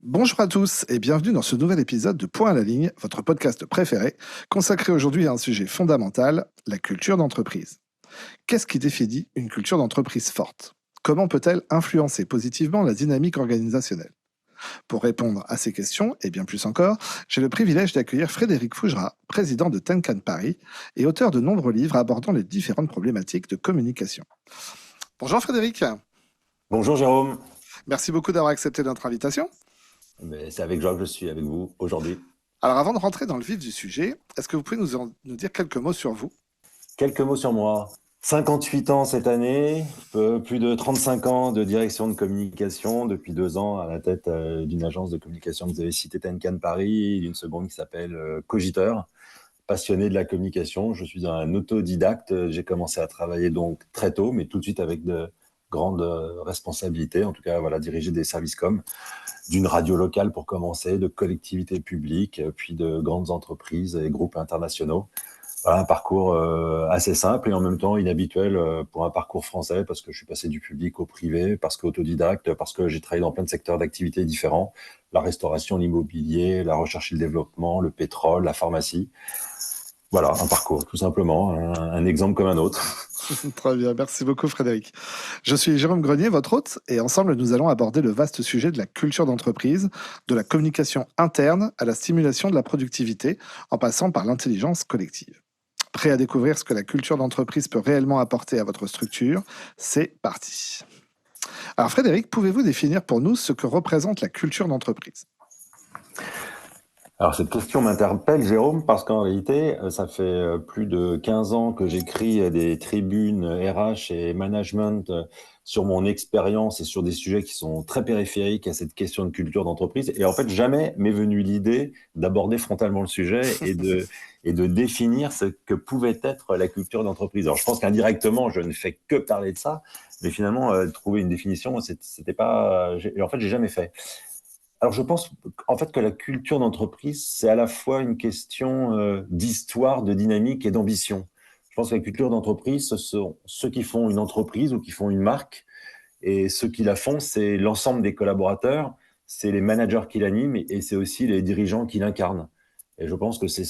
Bonjour à tous et bienvenue dans ce nouvel épisode de Point à la ligne, votre podcast préféré, consacré aujourd'hui à un sujet fondamental, la culture d'entreprise. Qu'est-ce qui définit une culture d'entreprise forte? Comment peut-elle influencer positivement la dynamique organisationnelle? Pour répondre à ces questions, et bien plus encore, j'ai le privilège d'accueillir Frédéric Fougera, président de Tenkan Paris et auteur de nombreux livres abordant les différentes problématiques de communication. Bonjour Frédéric, Bonjour Jérôme. merci beaucoup d'avoir accepté notre invitation. C'est avec joie que je suis avec vous aujourd'hui. Alors avant de rentrer dans le vif du sujet, est-ce que vous pouvez nous dire quelques mots sur vous? Quelques mots sur moi. 58 ans cette année, plus de 35 ans de direction de communication, depuis 2 ans à la tête d'une agence de communication que vous avez citée, Tenkan Paris, d'une seconde qui s'appelle Cogiteur. Passionné de la communication, je suis un autodidacte. J'ai commencé à travailler donc très tôt, mais tout de suite avec de grandes responsabilités. En tout cas, voilà, diriger des services d'une radio locale pour commencer, de collectivités publiques, puis de grandes entreprises et groupes internationaux. Voilà, un parcours assez simple et en même temps inhabituel pour un parcours français, parce que je suis passé du public au privé, parce qu'autodidacte, parce que j'ai travaillé dans plein de secteurs d'activité différents, la restauration, l'immobilier, la recherche et le développement, le pétrole, la pharmacie. Voilà, un parcours, tout simplement, un exemple comme un autre. Très bien, merci beaucoup Frédéric. Je suis Jérôme Grenier, votre hôte, et ensemble nous allons aborder le vaste sujet de la culture d'entreprise, de la communication interne à la stimulation de la productivité, en passant par l'intelligence collective. Prêt à découvrir ce que la culture d'entreprise peut réellement apporter à votre structure? C'est parti. Alors Frédéric, pouvez-vous définir pour nous ce que représente la culture d'entreprise? Alors cette question m'interpelle, Jérôme, parce qu'en réalité, ça fait plus de 15 ans que j'écris des tribunes RH et management sur mon expérience et sur des sujets qui sont très périphériques à cette question de culture d'entreprise. Et en fait, jamais m'est venue l'idée d'aborder frontalement le sujet et de définir ce que pouvait être la culture d'entreprise. Alors je pense qu'indirectement, je ne fais que parler de ça, mais finalement, trouver une définition, c'était pas... En fait, j'ai jamais fait. Alors, je pense en fait que la culture d'entreprise, c'est à la fois une question d'histoire, de dynamique et d'ambition. Je pense que la culture d'entreprise, ce sont ceux qui font une entreprise ou qui font une marque, et ceux qui la font, c'est l'ensemble des collaborateurs, c'est les managers qui l'animent et c'est aussi les dirigeants qui l'incarnent. Et je pense que c'est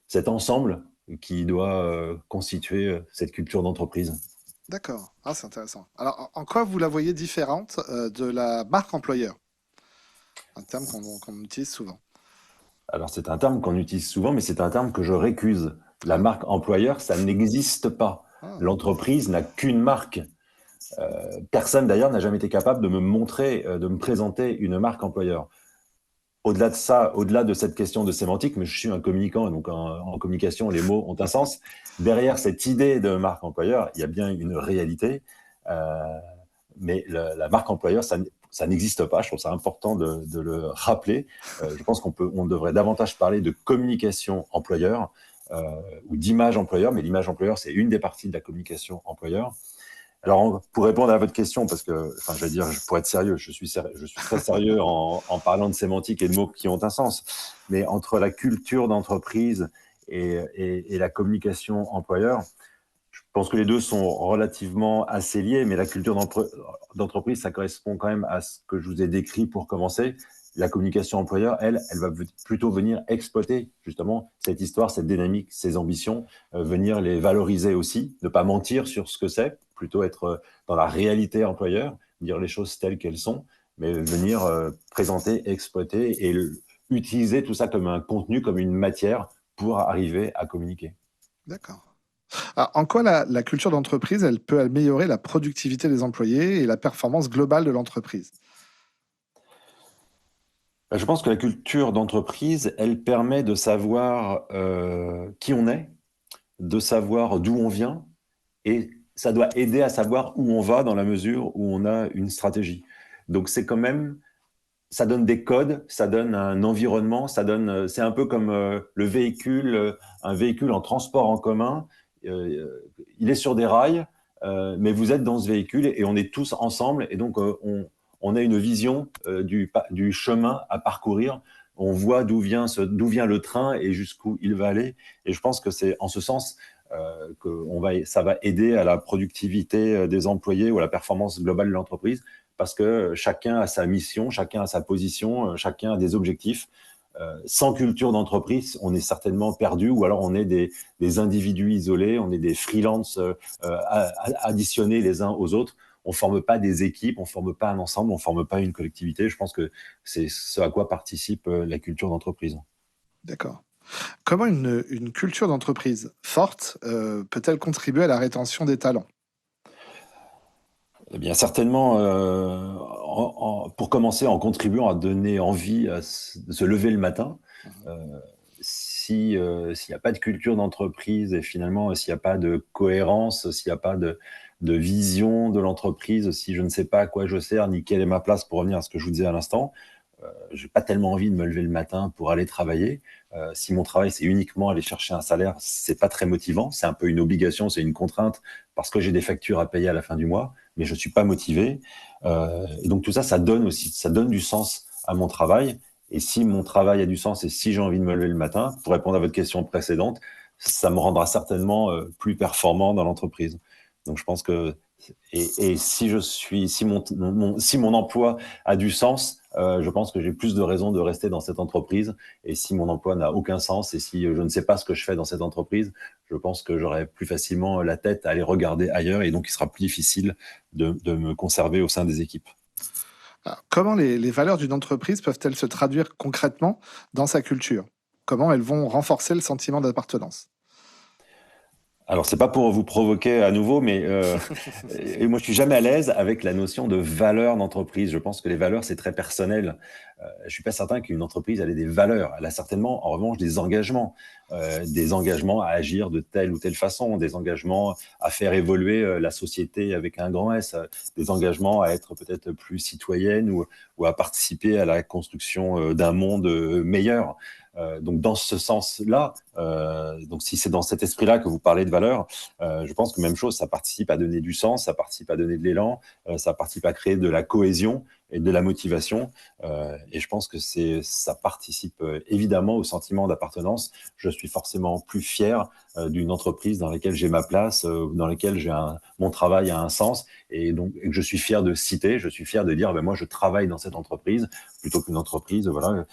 cet ensemble qui doit constituer cette culture d'entreprise. D'accord, ah, c'est intéressant. Alors en quoi vous la voyez différente de la marque employeur? Un terme qu'on utilise souvent. Alors, c'est un terme qu'on utilise souvent, mais c'est un terme que je récuse. La Ah, marque employeur, ça n'existe pas. ah, L'entreprise n'a qu'une marque. Personne, d'ailleurs, n'a jamais été capable de me montrer, de me présenter une marque employeur. Au-delà de ça, au-delà de cette question de sémantique, mais je suis un communicant, donc en communication, les mots ont un sens. Derrière cette idée de marque employeur, il y a bien une réalité. Euh, mais la marque employeur, ça n'existe pas. Je trouve ça important de le rappeler. Je pense on devrait davantage parler de communication employeur ou d'image employeur, mais l'image employeur, c'est une des parties de la communication employeur. Alors, pour répondre à votre question, parce que, enfin, je vais dire, pour être sérieux, je suis très sérieux en parlant de sémantique et de mots qui ont un sens. Mais entre la culture d'entreprise et la communication employeur, je pense que les deux sont relativement assez liés, mais la culture d'entreprise, ça correspond quand même à ce que je vous ai décrit pour commencer. La communication employeur, elle va plutôt venir exploiter justement cette histoire, cette dynamique, ces ambitions, venir les valoriser aussi, ne pas mentir sur ce que c'est, plutôt être dans la réalité employeur, dire les choses telles qu'elles sont, mais venir présenter, exploiter et utiliser tout ça comme un contenu, comme une matière pour arriver à communiquer. d'accord. Alors, en quoi la culture d'entreprise, elle peut améliorer la productivité des employés et la performance globale de l'entreprise? Je pense que la culture d'entreprise, elle permet de savoir qui on est, de savoir d'où on vient, et ça doit aider à savoir où on va dans la mesure où on a une stratégie. Donc c'est quand même, ça donne des codes, ça donne un environnement, c'est un peu comme le véhicule, un véhicule en transport en commun. Il est sur des rails, mais vous êtes dans ce véhicule et on est tous ensemble, et donc on a une vision du chemin à parcourir. On voit d'où vient le train et jusqu'où il va aller. Et je pense que c'est en ce sens ça va aider à la productivité des employés ou à la performance globale de l'entreprise, parce que chacun a sa mission, chacun a sa position, chacun a des objectifs. Sans culture d'entreprise, on est certainement perdu, ou alors on est des individus isolés, on est des freelances additionnés les uns aux autres. On ne forme pas des équipes, on ne forme pas un ensemble, on ne forme pas une collectivité. Je pense que c'est ce à quoi participe la culture d'entreprise. D'accord. Comment une culture d'entreprise forte peut-elle contribuer à la rétention des talents? Eh bien, certainement, pour commencer, en contribuant à donner envie de se lever le matin. Mhm. Euh, s'il n'y a pas de culture d'entreprise et finalement, s'il n'y a pas de cohérence, s'il n'y a pas de vision de l'entreprise, si je ne sais pas à quoi je sers, ni quelle est ma place, pour revenir à ce que je vous disais à l'instant, je n'ai pas tellement envie de me lever le matin pour aller travailler. Si mon travail, c'est uniquement aller chercher un salaire, c'est pas très motivant. C'est un peu une obligation, c'est une contrainte parce que j'ai des factures à payer à la fin du mois, mais je suis pas motivé. Et donc tout ça, ça donne du sens à mon travail. Et si mon travail a du sens et si j'ai envie de me lever le matin, pour répondre à votre question précédente, ça me rendra certainement plus performant dans l'entreprise. Donc je pense que et si mon emploi a du sens, je pense que j'ai plus de raisons de rester dans cette entreprise. Et si mon emploi n'a aucun sens et si je ne sais pas ce que je fais dans cette entreprise, je pense que j'aurai plus facilement la tête à aller regarder ailleurs et donc il sera plus difficile de me conserver au sein des équipes. Alors, comment les valeurs d'une entreprise peuvent-elles se traduire concrètement dans sa culture? Comment elles vont renforcer le sentiment d'appartenance? Alors, c'est pas pour vous provoquer à nouveau, mais et moi, je suis jamais à l'aise avec la notion de valeur d'entreprise. Je pense que les valeurs, c'est très personnel. Je suis pas certain qu'une entreprise elle ait des valeurs. Elle a certainement, en revanche, des engagements à agir de telle ou telle façon, des engagements à faire évoluer la société avec un grand S, des engagements à être peut-être plus citoyenne ou à participer à la construction d'un monde meilleur. Donc dans ce sens-là, donc si c'est dans cet esprit-là que vous parlez de valeur, je pense que même chose, ça participe à donner du sens, ça participe à donner de l'élan, ça participe à créer de la cohésion et de la motivation. Et je pense que ça participe évidemment au sentiment d'appartenance. Je suis forcément plus fier d'une entreprise dans laquelle j'ai ma place, dans laquelle mon travail a un sens, et donc et que je suis fier de citer, je suis fier de dire, ben moi je travaille dans cette entreprise, plutôt qu'une entreprise, voilà,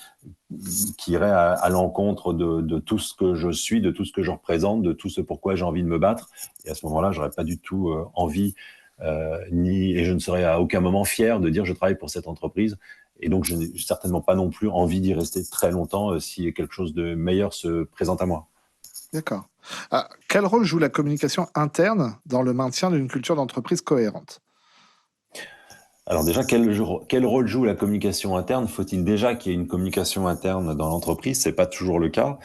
qui irait à l'encontre de tout ce que je suis, de tout ce que je représente, de tout ce pourquoi j'ai envie de me battre. Et à ce moment-là, j'aurais pas du tout envie, et je ne serais à aucun moment fier de dire je travaille pour cette entreprise. Et donc, je n'ai certainement pas non plus envie d'y rester très longtemps si quelque chose de meilleur se présente à moi. D'accord. Ah, quel rôle joue la communication interne dans le maintien d'une culture d'entreprise cohérente? Alors déjà, quel rôle joue la communication interne? Faut-il déjà qu'il y ait une communication interne dans l'entreprise? C'est pas toujours le cas.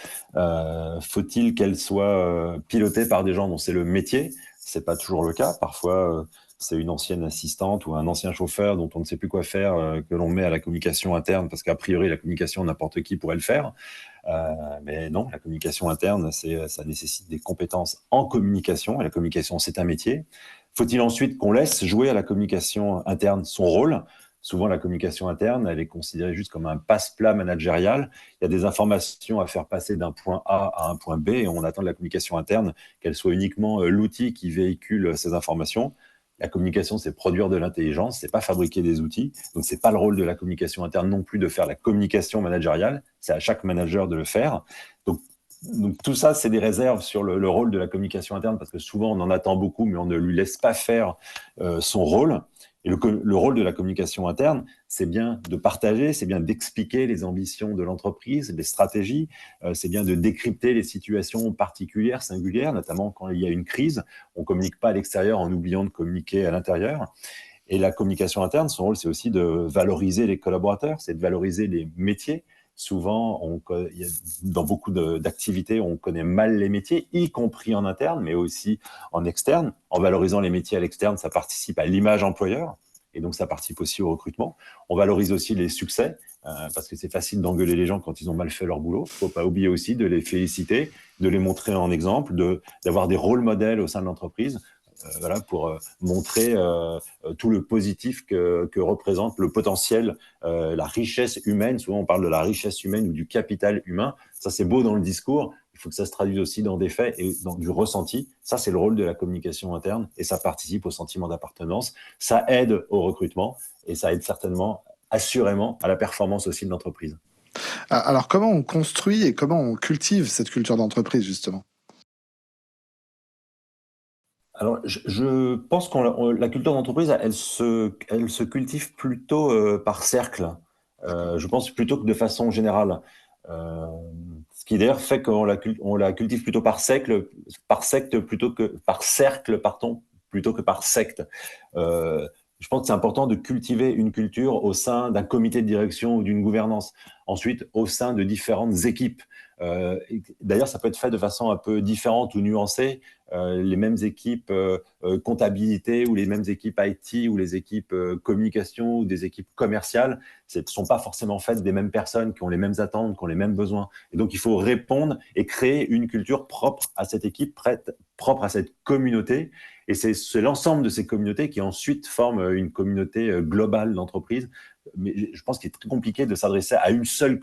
Faut-il qu'elle soit pilotée par des gens dont c'est le métier? C'est pas toujours le cas. Parfois, c'est une ancienne assistante ou un ancien chauffeur dont on ne sait plus quoi faire que l'on met à la communication interne parce qu'a priori, la communication, n'importe qui pourrait le faire. Mais non, la communication interne, ça nécessite des compétences en communication. Et la communication, c'est un métier. Faut-il ensuite qu'on laisse jouer à la communication interne son rôle? Souvent, la communication interne, elle est considérée juste comme un passe-plat managérial. Il y a des informations à faire passer d'un point A à un point B et on attend de la communication interne qu'elle soit uniquement l'outil qui véhicule ces informations. La communication, c'est produire de l'intelligence, c'est pas fabriquer des outils. Donc, c'est pas le rôle de la communication interne non plus de faire la communication managériale. C'est à chaque manager de le faire. Donc, donc tout ça, c'est des réserves sur le rôle de la communication interne parce que souvent on en attend beaucoup, mais on ne lui laisse pas faire son rôle. Et le rôle de la communication interne, c'est bien de partager, c'est bien d'expliquer les ambitions de l'entreprise, les stratégies, c'est bien de décrypter les situations particulières, singulières, notamment quand il y a une crise. On communique pas à l'extérieur en oubliant de communiquer à l'intérieur. Et la communication interne, son rôle, c'est aussi de valoriser les collaborateurs, c'est de valoriser les métiers. Souvent, dans beaucoup d'activités, on connaît mal les métiers, y compris en interne, mais aussi en externe. En valorisant les métiers à l'externe, ça participe à l'image employeur, et donc ça participe aussi au recrutement. On valorise aussi les succès, parce que c'est facile d'engueuler les gens quand ils ont mal fait leur boulot. Il ne faut pas oublier aussi de les féliciter, de les montrer en exemple, d'avoir des rôles modèles au sein de l'entreprise. Voilà, pour montrer tout le positif que représente le potentiel, la richesse humaine. Souvent, on parle de la richesse humaine ou du capital humain. Ça, c'est beau dans le discours. Il faut que ça se traduise aussi dans des faits et dans du ressenti. Ça, c'est le rôle de la communication interne et ça participe au sentiment d'appartenance. Ça aide au recrutement et ça aide certainement, assurément, à la performance aussi de l'entreprise. Alors, comment on construit et comment on cultive cette culture d'entreprise, justement? Alors, je pense la culture d'entreprise, elle se cultive plutôt par cercle. D'accord. Je pense plutôt que de façon générale. Euh, Ce qui d'ailleurs fait on la cultive plutôt par secte plutôt que par cercle, pardon, plutôt que par secte. Euh, je pense que c'est important de cultiver une culture au sein d'un comité de direction ou d'une gouvernance. Ensuite, au sein de différentes équipes. D'ailleurs, ça peut être fait de façon un peu différente ou nuancée. Les mêmes équipes comptabilité ou les mêmes équipes IT ou les équipes communication ou des équipes commerciales, ce ne sont pas forcément faites des mêmes personnes qui ont les mêmes attentes, qui ont les mêmes besoins. Et donc, il faut répondre et créer une culture propre à cette équipe, propre à cette communauté. Et c'est l'ensemble de ces communautés qui ensuite forment une communauté globale d'entreprise. Mais je pense qu'il est très compliqué de s'adresser à une seule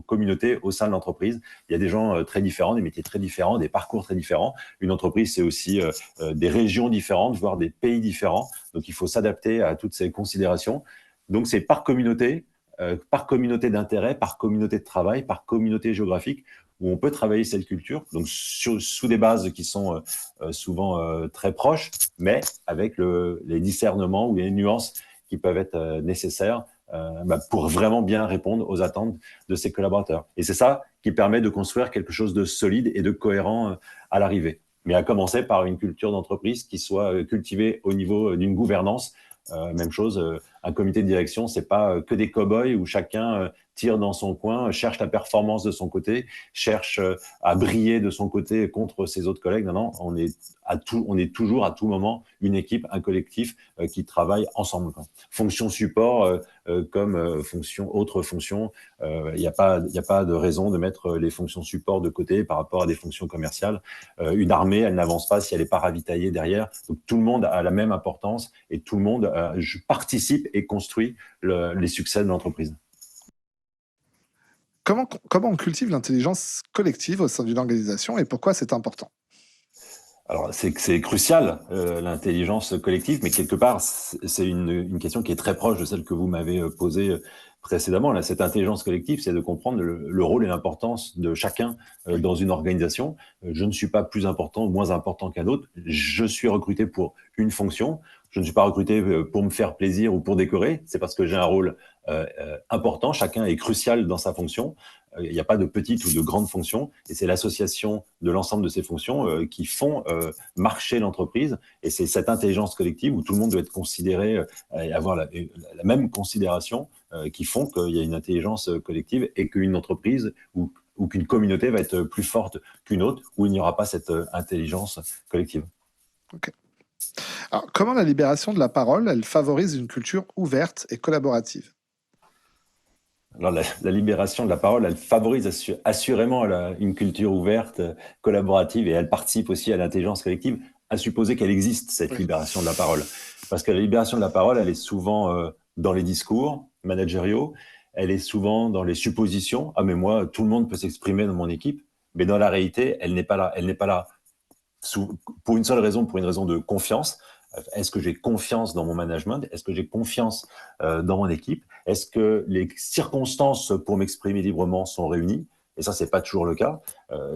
communauté au sein de l'entreprise. Il y a des gens très différents, des métiers très différents, des parcours très différents. Une entreprise, c'est aussi des régions différentes, voire des pays différents. Donc, il faut s'adapter à toutes ces considérations. Donc, c'est par communauté d'intérêt, par communauté de travail, par communauté géographique, où on peut travailler cette culture, donc sous des bases qui sont souvent très proches, mais avec les discernements ou les nuances qui peuvent être nécessaires pour vraiment bien répondre aux attentes de ses collaborateurs. Et c'est ça qui permet de construire quelque chose de solide et de cohérent à l'arrivée. Mais à commencer par une culture d'entreprise qui soit cultivée au niveau d'une gouvernance. Même chose, un comité de direction, c'est pas que des cow-boys où chacun tire dans son coin, cherche la performance de son côté, cherche à briller de son côté contre ses autres collègues. Non, non, on est toujours à tout moment une équipe, un collectif qui travaille ensemble, quoi. Fonction support comme autre fonction, il n'y a pas de raison de mettre les fonctions support de côté par rapport à des fonctions commerciales. Une armée, elle n'avance pas si elle n'est pas ravitaillée derrière. Donc tout le monde a la même importance et tout le monde participe et construit les succès de l'entreprise. Comment on cultive l'intelligence collective au sein d'une organisation et pourquoi c'est important? Alors, c'est crucial, l'intelligence collective, mais quelque part, c'est une question qui est très proche de celle que vous m'avez posée précédemment. Là, cette intelligence collective, c'est de comprendre le rôle et l'importance de chacun Oui. dans une organisation. Je ne suis pas plus important ou moins important qu'un autre. Je suis recruté pour une fonction. Je ne suis pas recruté pour me faire plaisir ou pour décorer. C'est parce que j'ai un rôle important. Chacun est crucial dans sa fonction. Il n'y a pas de petite ou de grande fonction, et c'est l'association de l'ensemble de ces fonctions qui font marcher l'entreprise. Et c'est cette intelligence collective où tout le monde doit être considéré et avoir la même considération qui font qu'il y a une intelligence collective et qu'une entreprise ou qu'une communauté va être plus forte qu'une autre, où il n'y aura pas cette intelligence collective. Ok. Alors, comment la libération de la parole, elle favorise une culture ouverte et collaborative? Alors, la libération de la parole, elle favorise assurément une culture ouverte, collaborative, et elle participe aussi à l'intelligence collective, à supposer qu'elle existe, cette Oui. libération de la parole. Parce que la libération de la parole, elle est souvent dans les discours managériaux, elle est souvent dans les suppositions. Ah, mais moi, tout le monde peut s'exprimer dans mon équipe. Mais dans la réalité, elle n'est pas là. Elle n'est pas là pour une seule raison, pour une raison de confiance. Est-ce que j'ai confiance dans mon management? Est-ce que j'ai confiance dans mon équipe? Est-ce que les circonstances pour m'exprimer librement sont réunies? Et ça, c'est pas toujours le cas.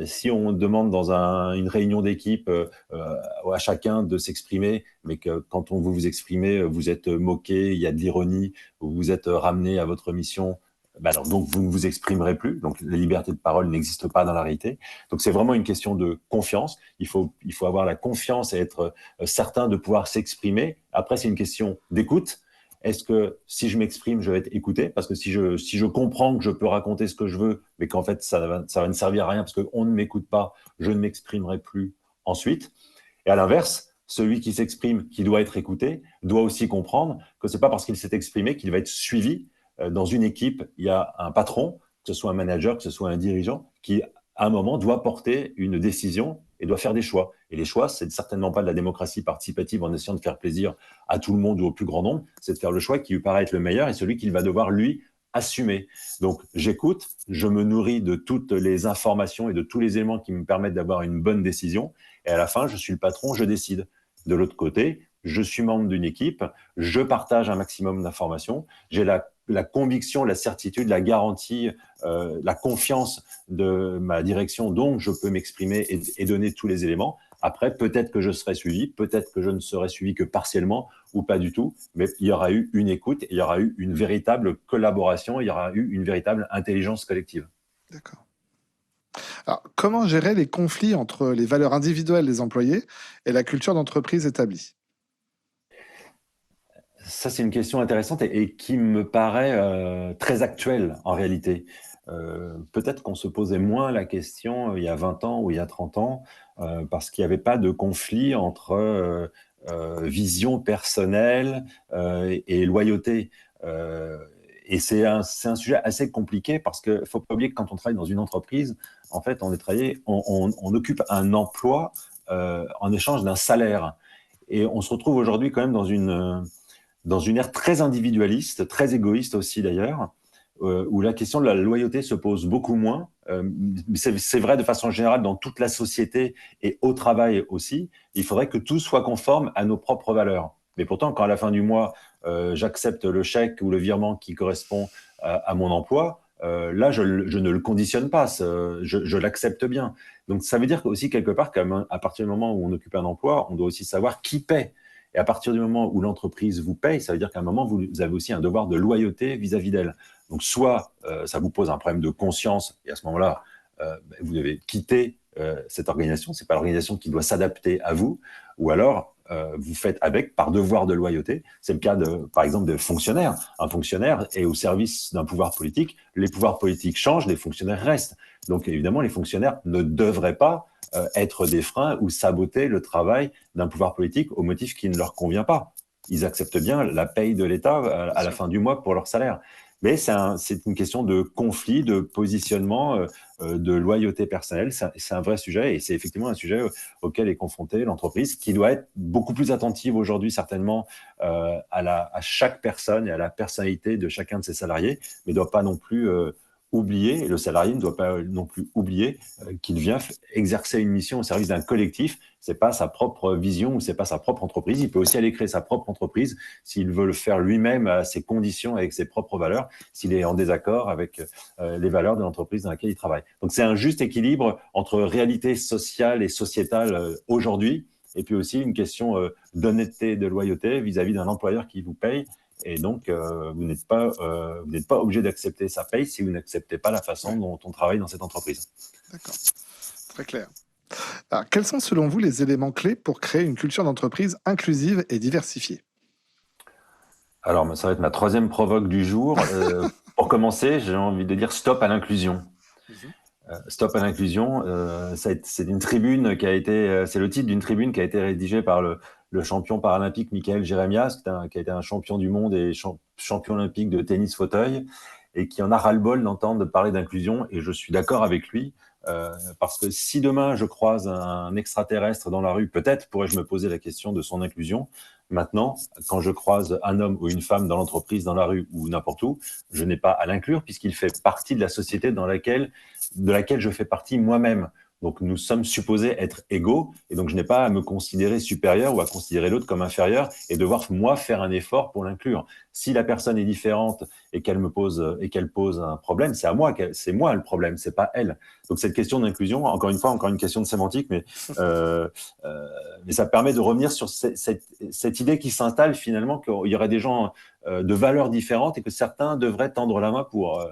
Si on demande dans une réunion d'équipe à chacun de s'exprimer, mais que quand on vous exprimez, vous êtes moqué, il y a de l'ironie, vous êtes ramené à votre mission, alors, donc vous ne vous exprimerez plus. Donc la liberté de parole n'existe pas dans la réalité. Donc c'est vraiment une question de confiance. Il faut avoir la confiance et être certain de pouvoir s'exprimer. Après, c'est une question d'écoute. Est-ce que si je m'exprime, je vais être écouté? Parce que si je comprends que je peux raconter ce que je veux, mais qu'en fait, ça va ne servir à rien parce qu'on ne m'écoute pas, je ne m'exprimerai plus ensuite. Et à l'inverse, celui qui s'exprime, qui doit être écouté, doit aussi comprendre que c'est pas parce qu'il s'est exprimé qu'il va être suivi. Dans une équipe, il y a un patron, que ce soit un manager, que ce soit un dirigeant, qui à un moment doit porter une décision et doit faire des choix. Et les choix, c'est certainement pas de la démocratie participative en essayant de faire plaisir à tout le monde ou au plus grand nombre, c'est de faire le choix qui lui paraît être le meilleur et celui qu'il va devoir, lui, assumer. Donc, j'écoute, je me nourris de toutes les informations et de tous les éléments qui me permettent d'avoir une bonne décision. Et à la fin, je suis le patron, je décide. De l'autre côté, je suis membre d'une équipe, je partage un maximum d'informations, j'ai la conviction, la certitude, la garantie, la confiance de ma direction, donc je peux m'exprimer et donner tous les éléments. Après, peut-être que je serai suivi, peut-être que je ne serai suivi que partiellement ou pas du tout, mais il y aura eu une écoute, il y aura eu une véritable collaboration, il y aura eu une véritable intelligence collective. D'accord. Alors, comment gérer les conflits entre les valeurs individuelles des employés et la culture d'entreprise établie? Ça, c'est une question intéressante et qui me paraît très actuelle en réalité. Peut-être qu'on se posait moins la question il y a 20 ans ou il y a 30 ans, parce qu'il n'y avait pas de conflit entre vision personnelle et loyauté. Euh, et c'est un sujet assez compliqué parce qu'il ne faut pas oublier que quand on travaille dans une entreprise, en fait, on occupe un emploi en échange d'un salaire. Et on se retrouve aujourd'hui quand même dans une ère très individualiste, très égoïste aussi d'ailleurs, où la question de la loyauté se pose beaucoup moins. C'est vrai de façon générale dans toute la société et au travail aussi. Il faudrait que tout soit conforme à nos propres valeurs. Mais pourtant, quand à la fin du mois, j'accepte le chèque ou le virement qui correspond à mon emploi, là, je ne le conditionne pas, je l'accepte bien. Donc, ça veut dire aussi quelque part qu'à partir du moment où on occupe un emploi, on doit aussi savoir qui paie. Et à partir du moment où l'entreprise vous paye, ça veut dire qu'à un moment, vous avez aussi un devoir de loyauté vis-à-vis d'elle. Donc, soit ça vous pose un problème de conscience, et à ce moment-là, vous devez quitter cette organisation. Ce n'est pas l'organisation qui doit s'adapter à vous, ou alors vous faites avec par devoir de loyauté. C'est le cas, par exemple, de fonctionnaires. Un fonctionnaire est au service d'un pouvoir politique. Les pouvoirs politiques changent, les fonctionnaires restent. Donc, évidemment, les fonctionnaires ne devraient pas être des freins ou saboter le travail d'un pouvoir politique au motif qui ne leur convient pas. Ils acceptent bien la paye de l'État à la fin du mois pour leur salaire. Mais c'est une question de conflit, de positionnement, de loyauté personnelle. C'est un vrai sujet et c'est effectivement un sujet auquel est confrontée l'entreprise qui doit être beaucoup plus attentive aujourd'hui certainement à chaque personne et à la personnalité de chacun de ses salariés, mais ne doit pas non plus oublier, et le salarié ne doit pas non plus oublier qu'il vient exercer une mission au service d'un collectif. C'est pas sa propre vision ou c'est pas sa propre entreprise. Il peut aussi aller créer sa propre entreprise s'il veut le faire lui-même à ses conditions, avec ses propres valeurs, s'il est en désaccord avec les valeurs de l'entreprise dans laquelle il travaille. Donc c'est un juste équilibre entre réalité sociale et sociétale aujourd'hui, et puis aussi une question d'honnêteté, de loyauté vis-à-vis d'un employeur qui vous paye. Et donc, vous n'êtes pas obligé d'accepter sa paye si vous n'acceptez pas la façon dont on travaille dans cette entreprise. D'accord, très clair. Alors, quels sont selon vous les éléments clés pour créer une culture d'entreprise inclusive et diversifiée? Alors, ça va être ma troisième provoque du jour. Pour commencer, j'ai envie de dire stop à l'inclusion. Stop à l'inclusion, c'est une tribune qui a été, c'est le titre d'une tribune qui a été rédigée par le champion paralympique Michael Jérémias, qui a été un champion du monde et champion olympique de tennis fauteuil, et qui en a ras-le-bol d'entendre parler d'inclusion. Et je suis d'accord avec lui, parce que si demain je croise un extraterrestre dans la rue, peut-être pourrais-je me poser la question de son inclusion. Maintenant, quand je croise un homme ou une femme dans l'entreprise, dans la rue ou n'importe où, je n'ai pas à l'inclure puisqu'il fait partie de la société de laquelle je fais partie moi-même. Donc nous sommes supposés être égaux et donc je n'ai pas à me considérer supérieur ou à considérer l'autre comme inférieur et devoir moi faire un effort pour l'inclure. Si la personne est différente et qu'elle pose un problème, c'est moi le problème, c'est pas elle. Donc cette question d'inclusion, encore une fois, encore une question de sémantique, mais ça permet de revenir sur cette idée qui s'installe finalement qu'il y aurait des gens de valeurs différentes et que certains devraient tendre la main pour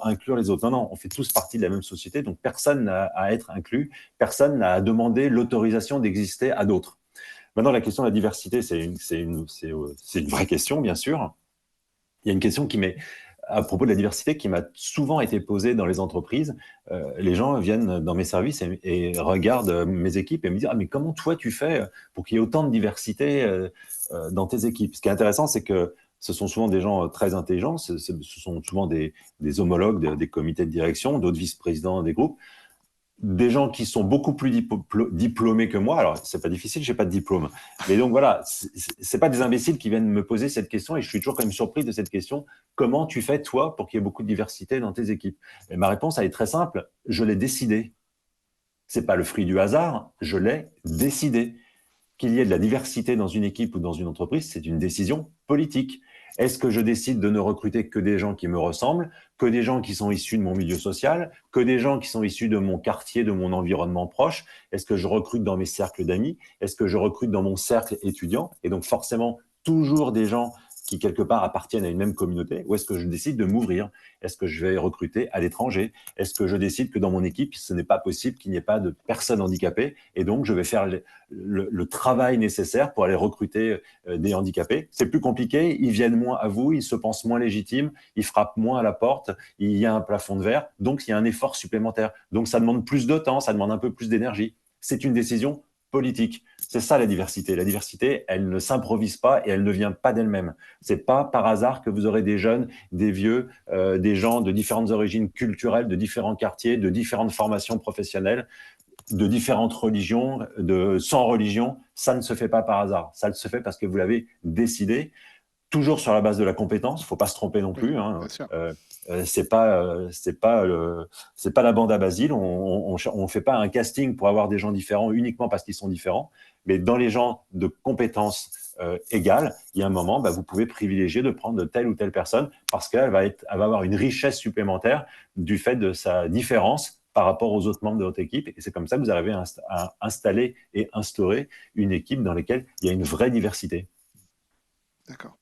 inclure les autres. Non, non, on fait tous partie de la même société, donc personne n'a à être inclus, personne n'a à demander l'autorisation d'exister à d'autres. Maintenant, la question de la diversité, c'est une vraie question, bien sûr. Il y a une question à propos de la diversité qui m'a souvent été posée dans les entreprises. Les gens viennent dans mes services et regardent mes équipes et me disent « Ah, mais comment toi tu fais pour qu'il y ait autant de diversité dans tes équipes ?» Ce qui est intéressant, c'est que ce sont souvent des gens très intelligents, ce sont souvent des homologues des comités de direction, d'autres vice-présidents des groupes, des gens qui sont beaucoup plus diplômés que moi. Alors, c'est pas difficile, j'ai pas de diplôme. Mais donc voilà, c'est pas des imbéciles qui viennent me poser cette question et je suis toujours quand même surpris de cette question. Comment tu fais, toi, pour qu'il y ait beaucoup de diversité dans tes équipes? Et ma réponse, elle est très simple. Je l'ai décidé. C'est pas le fruit du hasard. Je l'ai décidé. qu'il y ait de la diversité dans une équipe ou dans une entreprise, c'est une décision politique. Est-ce que je décide de ne recruter que des gens qui me ressemblent, que des gens qui sont issus de mon milieu social, que des gens qui sont issus de mon quartier, de mon environnement proche? Est-ce que je recrute dans mes cercles d'amis? Est-ce que je recrute dans mon cercle étudiant? Et donc forcément, toujours des gens qui, quelque part, appartiennent à une même communauté? Ou est-ce que je décide de m'ouvrir? Est-ce que je vais recruter à l'étranger? Est-ce que je décide que dans mon équipe, ce n'est pas possible qu'il n'y ait pas de personnes handicapées et donc je vais faire le travail nécessaire pour aller recruter des handicapés? C'est plus compliqué, ils viennent moins à vous, ils se pensent moins légitimes, ils frappent moins à la porte, il y a un plafond de verre, donc il y a un effort supplémentaire. Donc ça demande plus de temps, ça demande un peu plus d'énergie. C'est une décision politique. C'est ça la diversité. La diversité, elle ne s'improvise pas et elle ne vient pas d'elle-même. C'est pas par hasard que vous aurez des jeunes, des vieux, des gens de différentes origines culturelles, de différents quartiers, de différentes formations professionnelles, de différentes religions, sans religion. Ça ne se fait pas par hasard. Ça se fait parce que vous l'avez décidé, toujours sur la base de la compétence. Il ne faut pas se tromper non plus. Hein. Bien sûr. C'est pas la bande à Basile. On fait pas un casting pour avoir des gens différents uniquement parce qu'ils sont différents. Mais dans les gens de compétences égales, il y a un moment, vous pouvez privilégier de prendre telle ou telle personne parce qu'elle va avoir une richesse supplémentaire du fait de sa différence par rapport aux autres membres de votre équipe. Et c'est comme ça que vous arrivez à installer et instaurer une équipe dans laquelle il y a une vraie diversité. D'accord.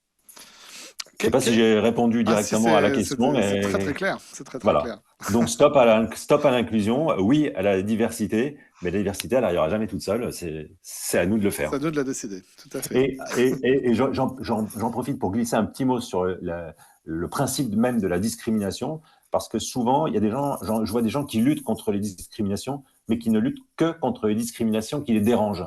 Je ne sais pas si j'ai répondu directement à la question, mais c'est très très clair. C'est très voilà. clair. Donc stop à l'inclusion, oui à la diversité, mais la diversité, elle n'arrivera jamais toute seule. C'est à nous de le faire. C'est à nous de la décider, tout à fait. Et j'en profite pour glisser un petit mot sur le principe même de la discrimination, parce que souvent, il y a des gens, je vois des gens qui luttent contre les discriminations, mais qui ne luttent que contre les discriminations qui les dérangent.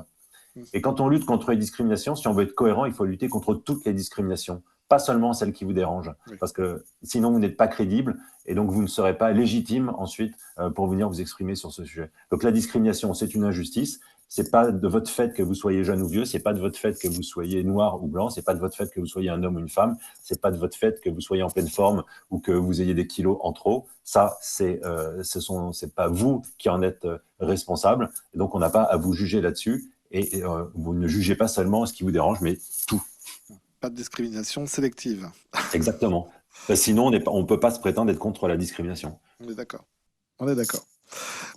Et quand on lutte contre les discriminations, si on veut être cohérent, il faut lutter contre toutes les discriminations, pas seulement celles qui vous dérangent, parce que sinon vous n'êtes pas crédible et donc vous ne serez pas légitime ensuite pour venir vous exprimer sur ce sujet. Donc la discrimination, c'est une injustice. C'est pas de votre fait que vous soyez jeune ou vieux, c'est pas de votre fait que vous soyez noir ou blanc, c'est pas de votre fait que vous soyez un homme ou une femme, c'est pas de votre fait que vous soyez en pleine forme ou que vous ayez des kilos en trop. Ça, c'est pas vous qui en êtes responsable. Et donc on n'a pas à vous juger là-dessus. Et vous ne jugez pas seulement ce qui vous dérange, mais tout. Pas de discrimination sélective. Exactement. Sinon, on ne peut pas se prétendre être contre la discrimination. On est d'accord. On est d'accord.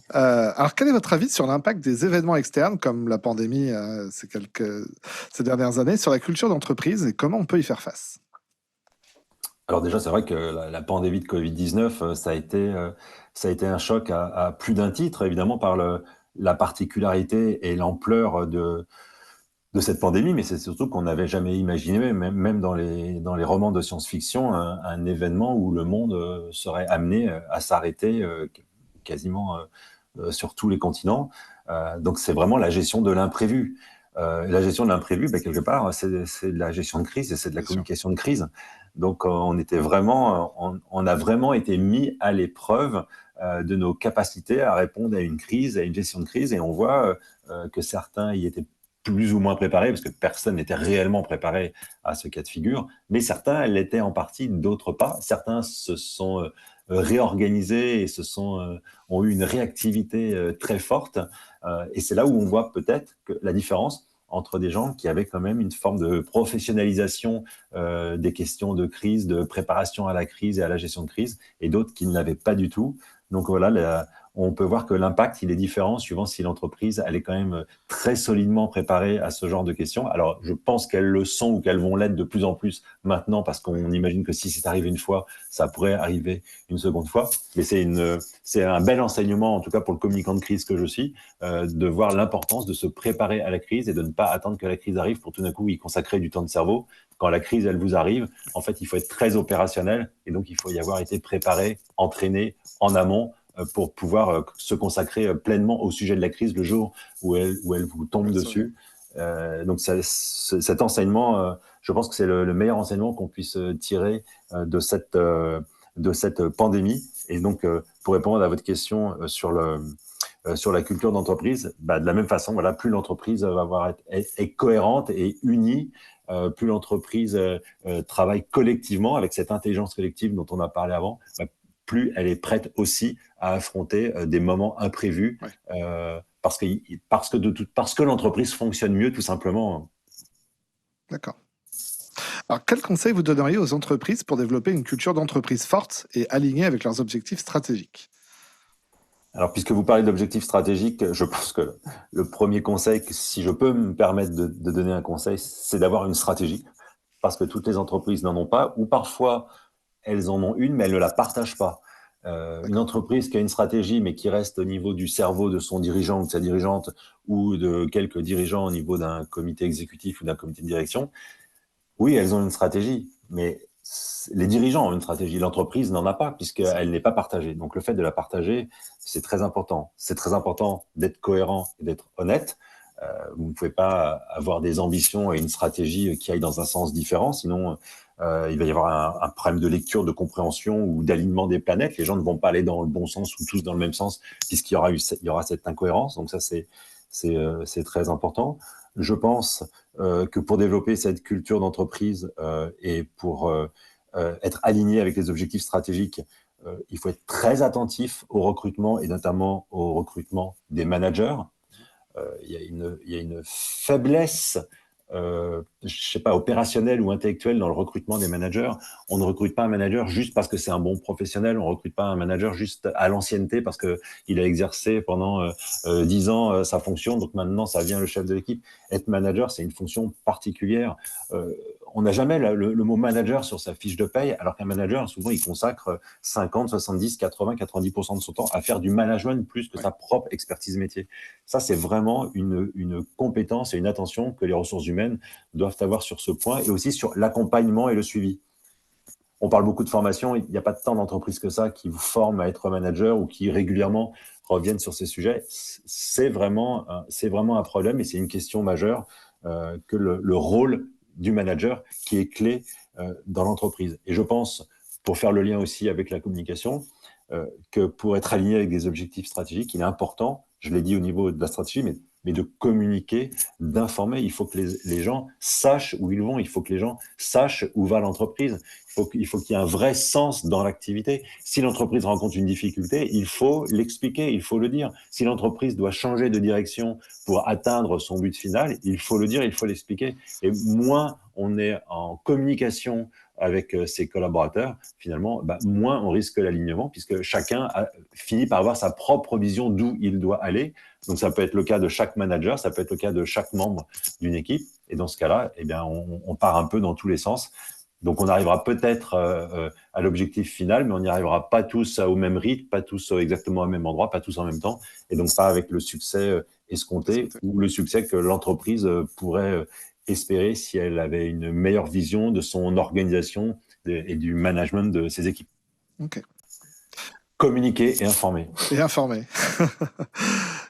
Alors, quel est votre avis sur l'impact des événements externes, comme la pandémie ces dernières années, sur la culture d'entreprise et comment on peut y faire face? Alors déjà, c'est vrai que la pandémie de Covid-19, ça a été un choc à plus d'un titre, évidemment, par la particularité et l'ampleur de cette pandémie, mais c'est surtout qu'on n'avait jamais imaginé, même dans les romans de science-fiction, un événement où le monde serait amené à s'arrêter quasiment sur tous les continents. Donc c'est vraiment la gestion de l'imprévu. La gestion de l'imprévu, quelque part, c'est de la gestion de crise et c'est de la communication de crise. Donc on a vraiment été mis à l'épreuve de nos capacités à répondre à une crise, à une gestion de crise, et on voit que certains y étaient plus ou moins préparés, parce que personne n'était réellement préparé à ce cas de figure, mais certains l'étaient en partie, d'autres pas. Certains se sont réorganisés et ont eu une réactivité très forte. Et c'est là où on voit peut-être que la différence entre des gens qui avaient quand même une forme de professionnalisation des questions de crise, de préparation à la crise et à la gestion de crise, et d'autres qui ne l'avaient pas du tout. Donc voilà, on peut voir que l'impact, il est différent suivant si l'entreprise, elle est quand même très solidement préparée à ce genre de questions. Alors, je pense qu'elles le sont ou qu'elles vont l'être de plus en plus maintenant, parce qu'on imagine que si c'est arrivé une fois, ça pourrait arriver une seconde fois. Mais c'est un bel enseignement, en tout cas pour le communicant de crise que je suis, de voir l'importance de se préparer à la crise et de ne pas attendre que la crise arrive pour tout d'un coup y consacrer du temps de cerveau. Quand la crise, elle vous arrive, en fait, il faut être très opérationnel et donc il faut y avoir été préparé, entraîné en amont pour pouvoir se consacrer pleinement au sujet de la crise le jour où elle vous tombe dessus. Donc cet enseignement, je pense que c'est le meilleur enseignement qu'on puisse tirer de cette pandémie. Et donc, pour répondre à votre question sur la culture d'entreprise, de la même façon, voilà, plus l'entreprise est cohérente et unie, plus l'entreprise travaille collectivement avec cette intelligence collective dont on a parlé avant, plus elle est prête aussi à affronter des moments imprévus, parce que l'entreprise fonctionne mieux, tout simplement. D'accord. Alors, quel conseil vous donneriez aux entreprises pour développer une culture d'entreprise forte et alignée avec leurs objectifs stratégiques? Alors, puisque vous parlez d'objectifs stratégiques, je pense que le premier conseil, si je peux me permettre de donner un conseil, c'est d'avoir une stratégie, parce que toutes les entreprises n'en ont pas, ou parfois elles en ont une, mais elles ne la partagent pas. Une D'accord. entreprise qui a une stratégie, mais qui reste au niveau du cerveau de son dirigeant ou de sa dirigeante, ou de quelques dirigeants au niveau d'un comité exécutif ou d'un comité de direction, oui, elles ont une stratégie, mais les dirigeants ont une stratégie. L'entreprise n'en a pas, puisqu'elle n'est pas partagée. Donc, le fait de la partager, c'est très important. C'est très important d'être cohérent et d'être honnête. Vous ne pouvez pas avoir des ambitions et une stratégie qui aillent dans un sens différent, sinon il va y avoir un problème de lecture, de compréhension ou d'alignement des planètes. Les gens ne vont pas aller dans le bon sens ou tous dans le même sens, puisqu'il y aura cette incohérence. Donc ça, c'est très important. Je pense que pour développer cette culture d'entreprise et pour être aligné avec les objectifs stratégiques, il faut être très attentif au recrutement et notamment au recrutement des managers. Il y a une faiblesse, je sais pas, opérationnelle ou intellectuelle dans le recrutement des managers. On ne recrute pas un manager juste parce que c'est un bon professionnel. On recrute pas un manager juste à l'ancienneté parce que il a exercé pendant 10 ans sa fonction. Donc maintenant, ça vient le chef de l'équipe. Être manager, c'est une fonction particulière. Euh, on n'a jamais le mot manager sur sa fiche de paye, alors qu'un manager, souvent, il consacre 50, 70, 80, 90% de son temps à faire du management plus que Ouais. sa propre expertise métier. Ça, c'est vraiment une compétence et une attention que les ressources humaines doivent avoir sur ce point et aussi sur l'accompagnement et le suivi. On parle beaucoup de formation, il n'y a pas tant d'entreprises que ça qui vous forment à être manager ou qui régulièrement reviennent sur ces sujets. C'est vraiment un problème et c'est une question majeure que le rôle du manager qui est clé dans l'entreprise. Et je pense, pour faire le lien aussi avec la communication, que pour être aligné avec des objectifs stratégiques, il est important, je l'ai dit au niveau de la stratégie, mais de communiquer, d'informer. Il faut que les gens sachent où ils vont, il faut que les gens sachent où va l'entreprise. Il faut qu'il y ait un vrai sens dans l'activité. Si l'entreprise rencontre une difficulté, il faut l'expliquer, il faut le dire. Si l'entreprise doit changer de direction pour atteindre son but final, il faut le dire, il faut l'expliquer. Et moins on est en communication avec ses collaborateurs, finalement, moins on risque l'alignement, puisque chacun finit par avoir sa propre vision d'où il doit aller. Donc ça peut être le cas de chaque manager, ça peut être le cas de chaque membre d'une équipe. Et dans ce cas-là, eh bien, on part un peu dans tous les sens. Donc on arrivera peut-être à l'objectif final, mais on n'y arrivera pas tous au même rythme, pas tous exactement au même endroit, pas tous en même temps, et donc pas avec le succès escompté ou le succès que l'entreprise pourrait espérer si elle avait une meilleure vision de son organisation et du management de ses équipes. Ok. Communiquer et informer. Et informé.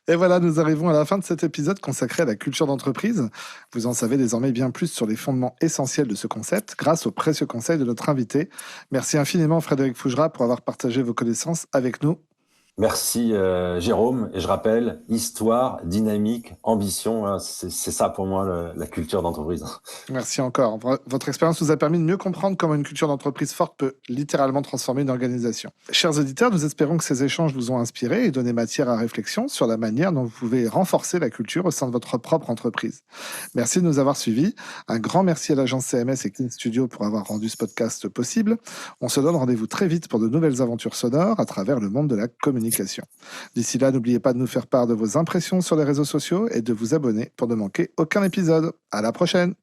Et voilà, nous arrivons à la fin de cet épisode consacré à la culture d'entreprise. Vous en savez désormais bien plus sur les fondements essentiels de ce concept grâce aux précieux conseils de notre invité. Merci infiniment Frédéric Fougera pour avoir partagé vos connaissances avec nous. Merci Jérôme, et je rappelle, histoire, dynamique, ambition, hein, c'est ça pour moi la culture d'entreprise. Merci encore. Votre expérience nous a permis de mieux comprendre comment une culture d'entreprise forte peut littéralement transformer une organisation. Chers auditeurs, nous espérons que ces échanges vous ont inspiré et donné matière à réflexion sur la manière dont vous pouvez renforcer la culture au sein de votre propre entreprise. Merci de nous avoir suivis. Un grand merci à l'agence CMS et Clean Studio pour avoir rendu ce podcast possible. On se donne rendez-vous très vite pour de nouvelles aventures sonores à travers le monde de la communication. D'ici là, n'oubliez pas de nous faire part de vos impressions sur les réseaux sociaux et de vous abonner pour ne manquer aucun épisode. À la prochaine!